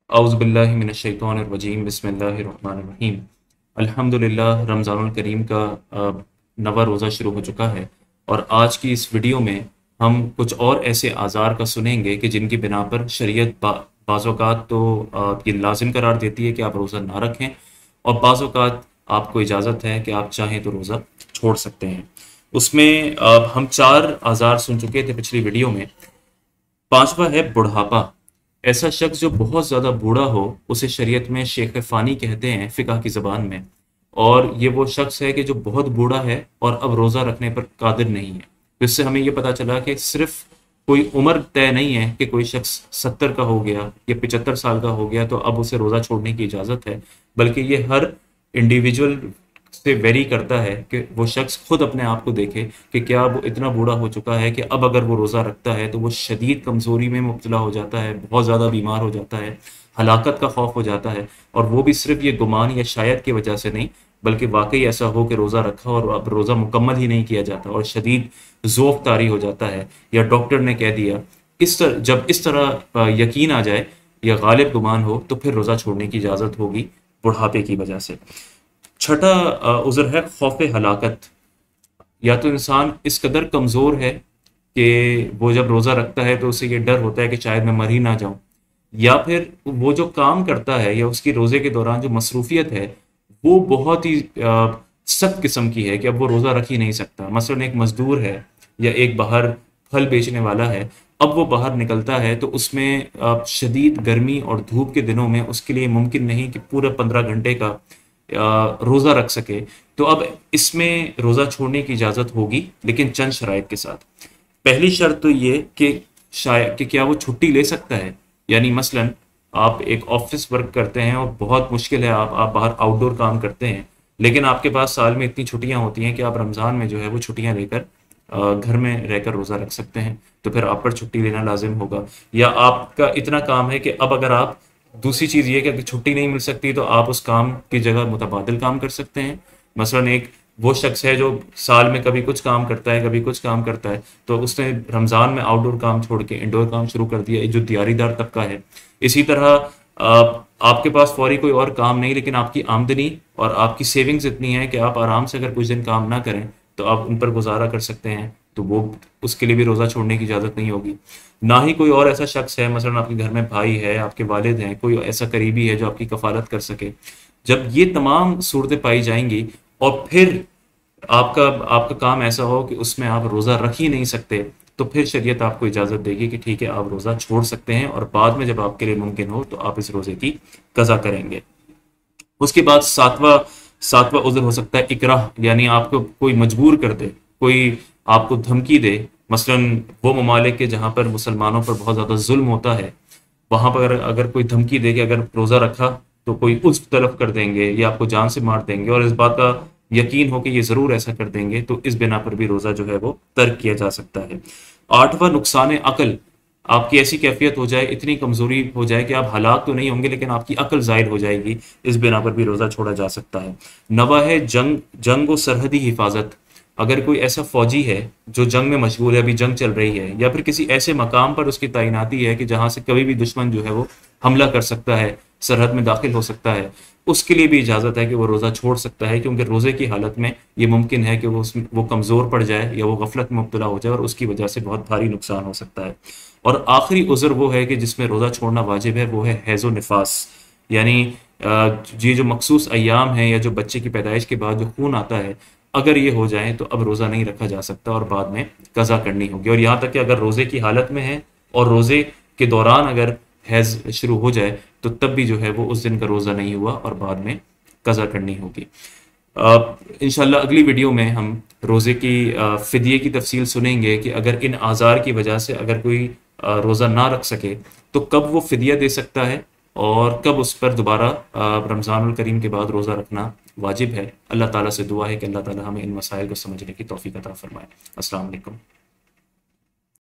औज़ुबिल्लाहि मिनश्शैतानिर्रजीम बिस्मिल्लाहिर्रहमानिर्रहीम। अल्हम्दुलिल्लाह रमज़ानुल करीम का नवा रोज़ा शुरू हो चुका है और आज की इस वीडियो में हम कुछ और ऐसे आज़ार का सुनेंगे कि जिनकी बिना पर शरीयत बाज़ औक़ात तो ये लाज़िम करार देती है कि आप रोज़ा ना रखें और बाज़ औक़ात आपको इजाज़त है कि आप चाहें तो रोज़ा छोड़ सकते हैं। उसमें हम 4 आज़ार सुन चुके थे पिछली वीडियो में। 5वां है बुढ़ापा। ऐसा शख्स जो बहुत ज़्यादा बूढ़ा हो, उसे शरीयत में शेख फ़ानी कहते हैं फ़िक़ह की ज़बान में। और ये वो शख्स है कि जो बहुत बूढ़ा है और अब रोज़ा रखने पर कादिर नहीं है। तो इससे हमें ये पता चला कि सिर्फ़ कोई उम्र तय नहीं है कि कोई शख्स 70 का हो गया या 75 साल का हो गया तो अब उसे रोज़ा छोड़ने की इजाज़त है, बल्कि ये हर इंडिविजुअल से वेरी करता है कि वो शख्स खुद अपने आप को देखे कि क्या वो इतना बूढ़ा हो चुका है कि अब अगर वो रोज़ा रखता है तो वो शदीद कमज़ोरी में मुब्तला हो जाता है, बहुत ज़्यादा बीमार हो जाता है, हलाकत का खौफ हो जाता है। और वो भी सिर्फ़ ये गुमान या शायद की वजह से नहीं, बल्कि वाक़ई ऐसा हो कि रोज़ा रखा और अब रोज़ा मुकम्मल ही नहीं किया जाता और शदीद ज़ोफ़ तारी हो जाता है या डॉक्टर ने कह दिया। जब इस तरह यकीन आ जाए या गालिब गुमान हो तो फिर रोज़ा छोड़ने की इजाज़त होगी बुढ़ापे की वजह से। छठा उज़र है खौफ हलाकत। या तो इंसान इस कदर कमज़ोर है कि वो जब रोज़ा रखता है तो उसे ये डर होता है कि शायद मैं मर ही ना जाऊं, या फिर वो जो काम करता है या उसकी रोज़े के दौरान जो मसरूफियत है वो बहुत ही सख्त किस्म की है कि अब वो रोज़ा रख ही नहीं सकता। मसलन एक मजदूर है या एक बाहर फल बेचने वाला है, अब वो बाहर निकलता है तो उसमें शदीद गर्मी और धूप के दिनों में उसके लिए मुमकिन नहीं कि पूरा 15 घंटे का रोज़ा रख सके। तो अब इसमें रोज़ा छोड़ने की इजाज़त होगी, लेकिन चंद शराइत के साथ। पहली शर्त तो ये कि शायद कि क्या वो छुट्टी ले सकता है। यानी मसलन आप एक ऑफिस वर्क करते हैं और बहुत मुश्किल है, आप बाहर आउटडोर काम करते हैं, लेकिन आपके पास साल में इतनी छुट्टियां होती हैं कि आप रमज़ान में जो है वो छुट्टियां लेकर घर में रहकर रोज़ा रख सकते हैं, तो फिर आप पर छुट्टी लेना लाजिम होगा। या आपका इतना काम है कि अब अगर आप दूसरी चीज़ ये है कि अगर छुट्टी नहीं मिल सकती तो आप उस काम की जगह मुतबादिल काम कर सकते हैं। मसलन एक वो शख्स है जो साल में कभी कुछ काम करता है, कभी कुछ काम करता है, तो उसने रमज़ान में आउटडोर काम छोड़ के इंडोर काम शुरू कर दिया, जो दियारीदार तबका है। इसी तरह आपके पास फौरी कोई और काम नहीं, लेकिन आपकी आमदनी और आपकी सेविंग्स इतनी है कि आप आराम से अगर कुछ दिन काम ना करें तो आप उन पर गुजारा कर सकते हैं, तो वो उसके लिए भी रोज़ा छोड़ने की इजाज़त नहीं होगी। ना ही कोई और ऐसा शख्स है, मसलन आपके घर में भाई है, आपके वालिद हैं, कोई ऐसा करीबी है जो आपकी कफ़ालत कर सके। जब ये तमाम सूरतें पाई जाएंगी और फिर आपका आपका काम ऐसा हो कि उसमें आप रोज़ा रख ही नहीं सकते, तो फिर शरीयत आपको इजाज़त देगी कि ठीक है, आप रोज़ा छोड़ सकते हैं और बाद में जब आपके लिए मुमकिन हो तो आप इस रोज़े की कज़ा करेंगे। उसके बाद सातवां सातवां उज़्र हो सकता है इकराह, यानी आपको कोई मजबूर कर दे, कोई आपको धमकी दे। मसलन वो ममालिक के जहाँ पर मुसलमानों पर बहुत ज़्यादा जुल्म होता है, वहाँ पर अगर कोई धमकी दे कि अगर रोज़ा रखा तो कोई उस तरफ कर देंगे या आपको जान से मार देंगे, और इस बात का यकीन हो कि ये ज़रूर ऐसा कर देंगे, तो इस बिना पर भी रोज़ा जो है वो तर्क किया जा सकता है। आठवां नुकसान अक़ल। आपकी ऐसी कैफियत हो जाए, इतनी कमज़ोरी हो जाए कि आप हलाक तो नहीं होंगे लेकिन आपकी अकल ज़ाहिर हो जाएगी, इस बिना पर भी रोज़ा छोड़ा जा सकता है। नवा है जंग व सरहदी हिफाजत। अगर कोई ऐसा फ़ौजी है जो जंग में मशगूल है, अभी जंग चल रही है, या फिर किसी ऐसे मकाम पर उसकी तैनाती है कि जहाँ से कभी भी दुश्मन जो है वो हमला कर सकता है, सरहद में दाखिल हो सकता है, उसके लिए भी इजाज़त है कि वो रोज़ा छोड़ सकता है, क्योंकि रोज़े की हालत में ये मुमकिन है कि वो कमज़ोर पड़ जाए या वो गफलत में मुब्तला हो जाए और उसकी वजह से बहुत भारी नुकसान हो सकता है। और आखिरी उज़र वो है कि जिसमें रोज़ा छोड़ना वाजिब है, वो है हैज़ो निफास। यानी ये जो मखसूस अय्याम हैं या जो बच्चे की पैदाइश के बाद जो खून आता है, अगर ये हो जाए तो अब रोज़ा नहीं रखा जा सकता और बाद में कज़ा करनी होगी। और यहाँ तक कि अगर रोज़े की हालत में है और रोज़े के दौरान अगर हैज़ शुरू हो जाए तो तब भी जो है वो उस दिन का रोज़ा नहीं हुआ और बाद में कज़ा करनी होगी। इंशाल्लाह अगली वीडियो में हम रोज़े की फ़िदिये की तफसील सुनेंगे कि अगर इन आज़ार की वजह से अगर कोई रोज़ा ना रख सके तो कब वो फ़िदिया दे सकता है और कब उस पर दोबारा रमज़ानुल करीम के बाद रोज़ा रखना वाजिब है। अल्लाह ताला से दुआ है कि अल्लाह ताला हमें इन मसाइल को समझने की तौफ़ीक़ अता फ़रमाए। अस्सलाम वालेकुम।